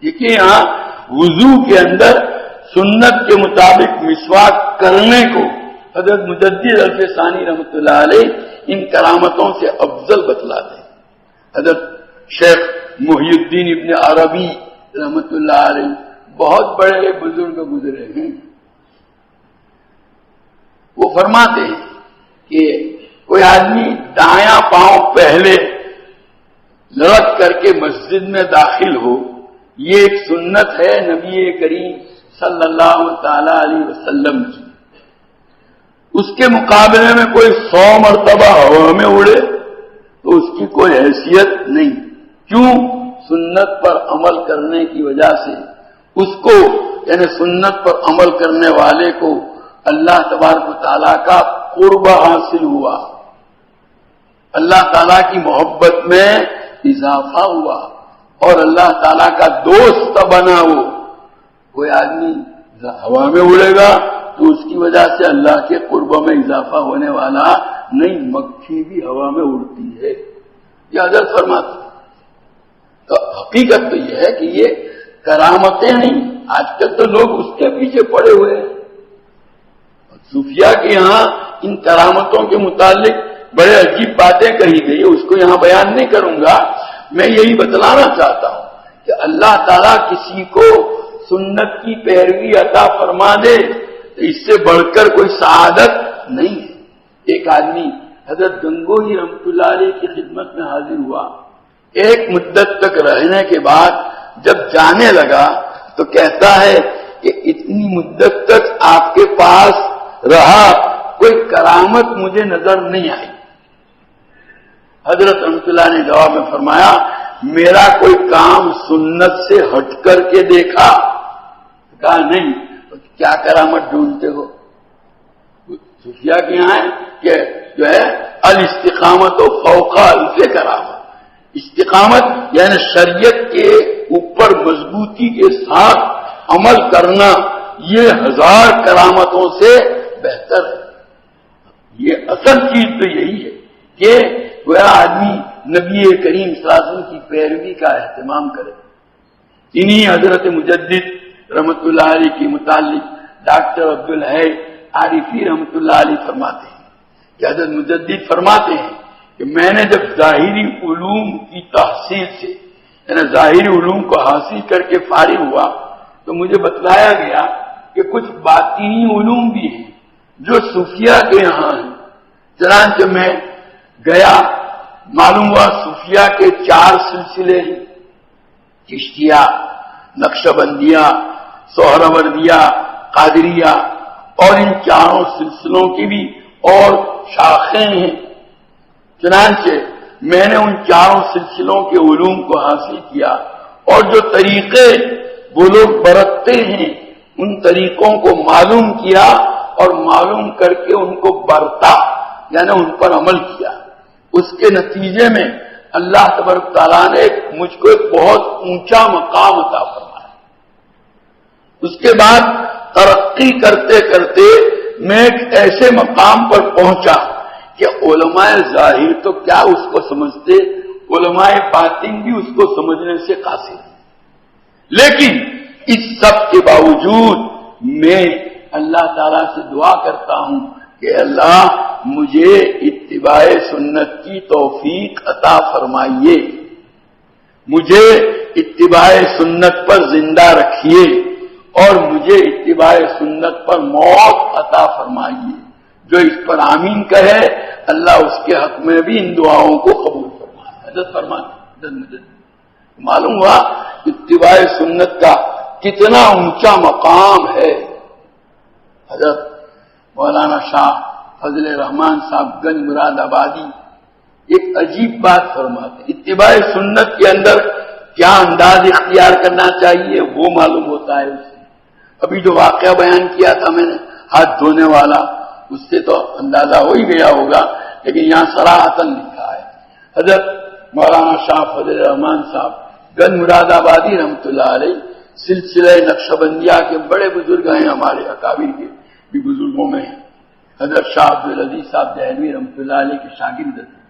دیکھیے یہاں وضو کے اندر سنت کے مطابق مسواک کرنے کو حضرت مجدد الف ثانی رحمۃ اللہ علیہ ان کرامتوں سے افضل بتلاتے ہیں۔ حضرت شیخ محی الدین ابن عربی رحمۃ اللہ علیہ بہت بڑے بزرگ گزرے ہیں، وہ فرماتے ہیں کہ کوئی آدمی دایاں پاؤں پہلے لڑک کر کے مسجد میں داخل ہو، یہ ایک سنت ہے نبی کریم صلی اللہ تعالی علیہ وسلم کی۔ اس کے مقابلے میں کوئی 100 مرتبہ ہوا میں اڑے تو اس کی کوئی حیثیت نہیں۔ کیوں؟ سنت پر عمل کرنے کی وجہ سے اس کو، یعنی سنت پر عمل کرنے والے کو اللہ تبارک و تعالیٰ کا قرب حاصل ہوا، اللہ تعالیٰ کی محبت میں اضافہ ہوا اور اللہ تعالیٰ کا دوست بنا۔ وہ کوئی آدمی ہوا میں اڑے گا تو اس کی وجہ سے اللہ کے قرب میں اضافہ ہونے والا نہیں، مکھی بھی ہوا میں اڑتی ہے، یہ حضرت فرماتے ہیں۔ تو حقیقت تو یہ ہے کہ یہ کرامتیں نہیں، آج کل تو لوگ اس کے پیچھے پڑے ہوئے ہیں۔ صوفیاء کے یہاں ان کرامتوں کے متعلق بڑے عجیب باتیں کہی گئی، اس کو یہاں بیان نہیں کروں گا۔ میں یہی بتلانا چاہتا ہوں کہ اللہ تعالیٰ کسی کو سنت کی پیروی عطا فرما دے تو اس سے بڑھ کر کوئی سعادت نہیں ہے۔ ایک آدمی حضرت گنگوہی رحمۃ اللہ علیہ کی خدمت میں حاضر ہوا، ایک مدت تک رہنے کے بعد جب جانے لگا تو کہتا ہے کہ اتنی مدت تک آپ کے پاس رہا، کوئی کرامت مجھے نظر نہیں آئی۔ حضرت رحمۃ اللہ نے جواب میں فرمایا، میرا کوئی کام سنت سے ہٹ کر کے دیکھا؟ کہا نہیں۔ کیا کرامت ڈھونڈتے ہو؟ صوفیاء کے یہاں ہے کہ جو ہے الاستقامت و فوق الف کرامت، استقامت یعنی شریعت کے اوپر مضبوطی کے ساتھ عمل کرنا، یہ 1000 کرامتوں سے بہتر ہے۔ یہ اصل چیز تو یہی ہے کہ وہ آدمی نبی کریم صلی اللہ علیہ وسلم کی پیروی کا اہتمام کرے۔ انہی حضرت مجدد رحمۃ اللہ علیہ کے متعلق ڈاکٹر عبدالحی عارفی رحمۃ اللہ علیہ فرماتے ہیں کہ حضرت مجدد فرماتے ہیں کہ میں نے جب ظاہری علوم کی تحصیل سے، یعنی ظاہری علوم کو حاصل کر کے فارغ ہوا تو مجھے بتلایا گیا کہ کچھ باطنی علوم بھی ہیں جو صوفیاء کے یہاں ہیں۔ چنانچہ میں گیا، معلوم ہوا صوفیاء کے 4 سلسلے ہیں، چشتیہ، نقشبندیہ، سہروردیہ، قادریہ، اور ان 4 سلسلوں کی بھی اور شاخیں ہیں۔ چنانچہ میں نے ان 4 سلسلوں کے علوم کو حاصل کیا اور جو طریقے وہ لوگ برتتے ہیں ان طریقوں کو معلوم کیا اور معلوم کر کے ان کو برتا، یعنی ان پر عمل کیا۔ اس کے نتیجے میں اللہ تبارک تعالیٰ نے مجھ کو ایک بہت اونچا مقام عطا فرمایا۔ اس کے بعد ترقی کرتے کرتے میں ایک ایسے مقام پر پہنچا کہ علماء ظاہر تو کیا اس کو سمجھتے، علماء باطن بھی اس کو سمجھنے سے قاصر ہیں۔ لیکن اس سب کے باوجود میں اللہ تعالیٰ سے دعا کرتا ہوں کہ اللہ مجھے اتباع سنت کی توفیق عطا فرمائیے، مجھے اتباع سنت پر زندہ رکھیے اور مجھے اتباع سنت پر موت عطا فرمائیے۔ جو اس پر آمین کہے اللہ اس کے حق میں بھی ان دعاؤں کو قبول فرمائے۔ حضرت فرماتے معلوم ہوا اتباع سنت کا کتنا اونچا مقام ہے۔ حضرت مولانا شاہ فضل الرحمان صاحب گنج مراد آبادی ایک عجیب بات فرماتے ہیں، اتباع سنت کے اندر کیا انداز اختیار کرنا چاہیے وہ معلوم ہوتا ہے اس سے۔ ابھی جو واقعہ بیان کیا تھا میں نے ہاتھ دھونے والا، اس سے تو اندازہ ہو ہی گیا ہوگا، لیکن یہاں صراحتاً لکھا ہے حضرت مولانا شاہ فضل الرحمان صاحب گنج مراد آبادی رحمۃ اللہ علیہ سلسلہ نقشبندیہ کے بڑے بزرگ ہیں، ہمارے اکابر کے بھی بزرگوں میں ہیں۔ حضرت شاہ عبدالعزیز صاحب دہلوی رحمۃ اللہ علیہ کے شاگرد تھے۔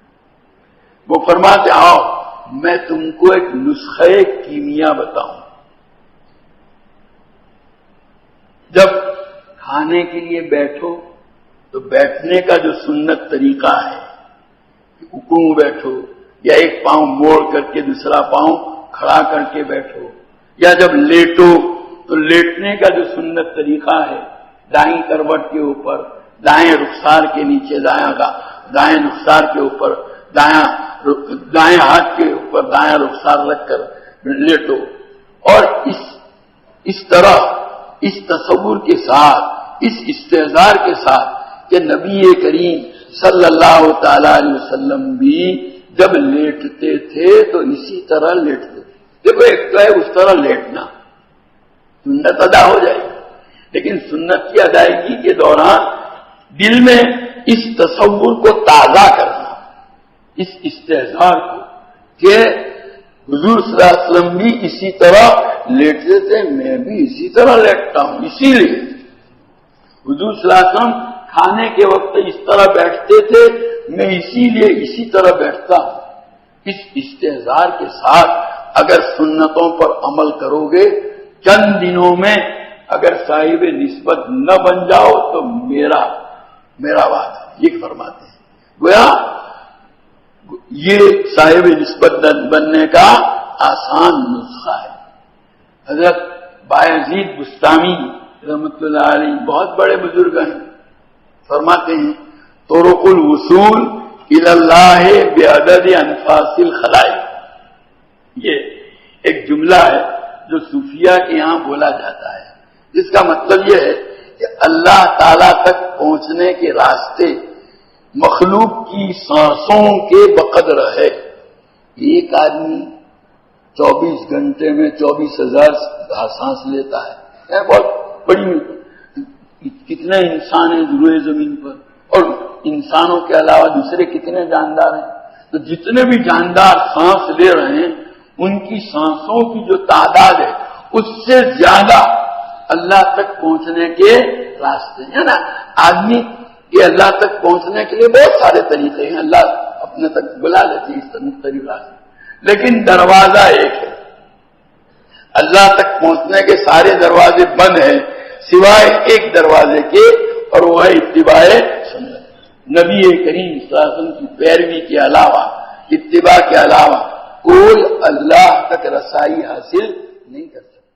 وہ فرماتے آؤ میں تم کو ایک نسخہ کیمیا بتاؤں، کھانے کے لیے بیٹھو تو بیٹھنے کا جو سنت طریقہ ہے کہ اکوں بیٹھو یا ایک پاؤں موڑ کر کے دوسرا پاؤں کھڑا کر کے بیٹھو، یا جب لیٹو تو لیٹنے کا جو سنت طریقہ ہے دائیں کروٹ کے اوپر، دائیں رخسار کے نیچے دائیں رخسار کے اوپر دائیں ہاتھ کے اوپر دائیں رخسار رکھ کر لیٹو، اور اس طرح اس تصور کے ساتھ، اس استحضار کے ساتھ کہ نبی کریم صلی اللہ تعالی علیہ وسلم بھی جب لیٹتے تھے تو اسی طرح لیٹتے تھے۔ دیکھو ایک تو ہے اس طرح لیٹنا، سنت ادا ہو جائے گی، لیکن سنت کی ادائیگی کے دوران دل میں اس تصور کو تازہ کرنا، اس استحضار کو کہ حضور صلی اللہ علیہ وسلم بھی اسی طرح لیٹتے تھے، میں بھی اسی طرح لیٹتا ہوں، اسی لیے حضور صلی اللہ علیہ وسلم کھانے کے وقت اس طرح بیٹھتے تھے، میں اسی لیے اسی طرح بیٹھتا ہوں۔ اس استحضار کے ساتھ اگر سنتوں پر عمل کرو گے، چند دنوں میں اگر صاحب نسبت نہ بن جاؤ تو میرا وعدہ، یہ فرماتے ہیں۔ گویا یہ صاحب نسبت بننے کا آسان نسخہ ہے۔ حضرت بایزید بستامی رحمۃ اللہ علیہ بہت بڑے بزرگ ہیں، فرماتے ہیں طرق الوصول الی اللہ بعدد انفاس الخلائق، یہ ایک جملہ ہے جو صوفیہ کے یہاں بولا جاتا ہے، جس کا مطلب یہ ہے کہ اللہ تعالی تک پہنچنے کے راستے مخلوق کی سانسوں کے بقدر ہے۔ ایک آدمی 24 گھنٹے میں 24,000 سانس لیتا ہے، یہ بہت بڑی، کتنے انسان ہیں روئے زمین پر، اور انسانوں کے علاوہ دوسرے کتنے جاندار ہیں، تو جتنے بھی جاندار سانس لے رہے ہیں ان کی سانسوں کی جو تعداد ہے اس سے زیادہ اللہ تک پہنچنے کے راستے ہیں نا۔ آدمی کے اللہ تک پہنچنے کے لیے بہت سارے طریقے ہیں، اللہ اپنے تک بلا لیتے ہیں اس مختلف راستے، لیکن دروازہ ایک ہے۔ اللہ تک پہنچنے کے سارے دروازے بند ہیں سوائے ایک دروازے کے، اور وہ ہے اتباع سنت۔ نبی کریم صلی اللہ علیہ وسلم کی پیروی کے علاوہ، اتباع کے علاوہ کوئی اللہ تک رسائی حاصل نہیں کر سکتا۔